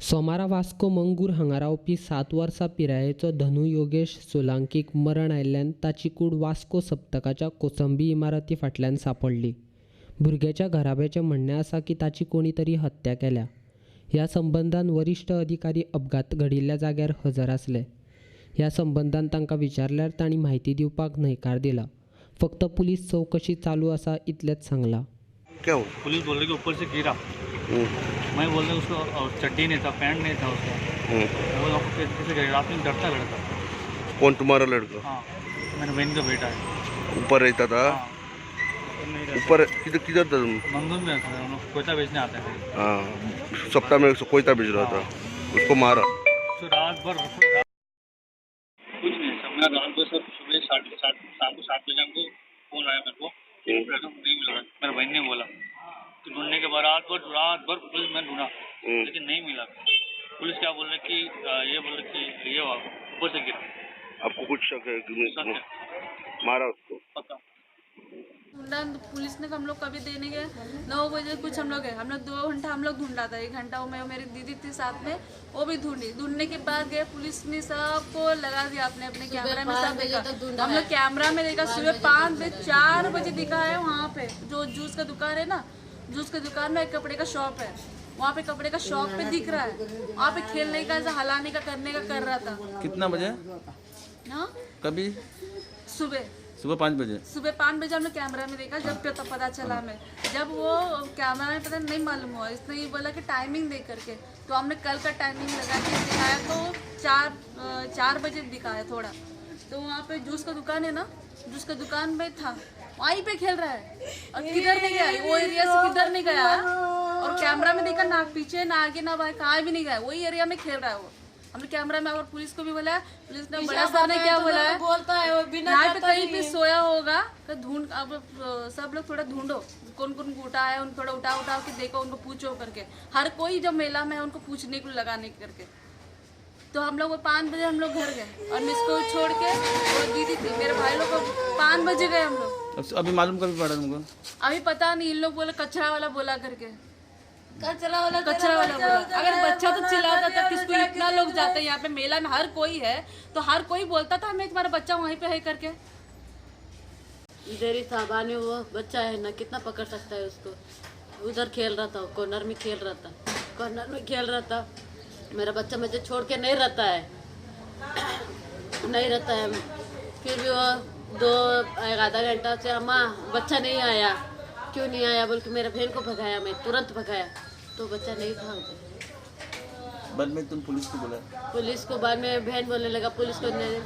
सोमारा वास्को मंगूर हांगा रावपी 7 वर्सां पिरायेचो धनु योगेश सोलांकीक मरण आयिल्ल्यान ताची कूड वास्को सप्तकाच्या कोसंबी इमारती फाटल्यान सांपडली। भुरग्याच्या घराब्याचें म्हणणें आसा की ताची कोणी तरी हत्या केल्या। ह्या संबंदान वरिश्ठ अधिकारी अपघात घडिल्ल्या जाग्यार हजर आसले। ह्या संबंदान तांकां विचारल्यार तांणी म्हायती दिवपाक न्हयकार दिला। फक्त पुलीस चौकशी चालू आसा इतलेंच सांगलां। क्या हुआ? पुलिस बोल रही कि ऊपर से गिरा। मैं बोल रहा उसको और चड्डी नहीं था, पैंट नहीं था उसका। वो लोग कैसे गिरा? रात में डरता लड़का। कौन तुम्हारा लड़का? हाँ, मेरे बहन का बेटा है। ऊपर रहता था? हाँ, ऊपर किधर किधर था तुम? मंगूर में था, हम लोग कोयता बेचने आते थे। हाँ, सप्ताह में कोयता बेच रहा था, उसको मारा। तो रात भर कुछ नहीं सब। मैं रात भर सब सुबह शाम को 7 बजे हमको फोन आया मेरे को, रकम नहीं मिल रहा। मेरे बहन ने बोला तो ढूंढने के बाद रात भर पुलिस में ढूंढा, लेकिन नहीं मिला। पुलिस क्या बोल रहे कि ये बोल रहे कि ये ऊपर से गिरा। आपको कुछ शक है कि सच है, मारा उसको? पता। पुलिस ने हम लोग कभी देने गए 9 बजे कुछ हम लोग गए, हम लोग 2 घंटा हम लोग ढूंढा था। 1 घंटा मैं मेरी दीदी थी साथ में, वो भी ढूंढने के बाद गए। पुलिस ने सबको लगा दिया अपने कैमरा में, सब देखा। हम लोग कैमरा में देखा सुबह 5 बजे 4 बजे दिखा है। वहाँ पे जो जूस का दुकान है ना, जूस के दुकान में एक कपड़े का शॉप है, वहाँ पे कपड़े का शॉप पे दिख रहा है। वहाँ पे खेलने का, ऐसा हलाने का, करने का कर रहा था। कितना बजे? हाँ, कभी सुबह 5 बजे। सुबह 5 बजे हमने कैमरा में देखा। जब पता चला हमें, जब वो कैमरा में पता नहीं मालूम हुआ, इसने ये बोला कि टाइमिंग दे करके, तो हमने कल का टाइमिंग लगा के दिखाया तो 4 बजे दिखाया थोड़ा। तो वहाँ पे जूस का दुकान है ना, जूस का दुकान में था, वहीं पे खेल रहा है और किधर नहीं गया, वो एरिया से किधर नहीं गया। और कैमरा में देखा ना पीछे ना आगे ना बाहर, कहाँ भी नहीं गया, वही एरिया में खेल रहा है वो। हमने कैमरा में और पुलिस को भी बोला है, पुलिस ने बड़ा सर ने क्या बोला है, बोलता है वो बिना यहाँ पे कहीं पे सोया होगा तो ढूंढ। अब सब लोग थोड़ा ढूंढो, कौन कौन उठा है, उन थोड़ा उठा के देखो, उनको पूछो करके। हर कोई जब मेला में है उनको पूछने को लगाने करके। तो हम लोग 5 बजे हम लोग घर गए और इसको छोड़ के और दीदी थी, मेरे भाई लोग को 5 बजे गए हम लोग। अभी मालूम कभी पड़ा तुमको? अभी पता नहीं, इन लोग बोले कचरा वाला बोला करके, कचरा वाला बोला। अगर बच्चा तो चिल्लाता था, किसको इतना लोग जाते हैं यहाँ पे मेला में, हर कोई है तो हर कोई बोलता था हमें तुम्हारा बच्चा वहीं पे है करके। इधर ही था बाने, वो बच्चा है ना, कितना पकड़ सकता है उसको। उधर खेल रहा था, कॉर्नर में खेल रहा था। मेरा बच्चा मुझे छोड़ के नहीं रहता है। फिर भी वो आधा घंटा से अम्मा बच्चा नहीं आया, क्यों नहीं आया बोल के मेरे बहन को भगाया, मैं तुरंत भगाया तो बच्चा नहीं था उधर। बाद में तुम पुलिस को बोला? पुलिस को बाद में बहन बोलने लगा, पुलिस को नहीं।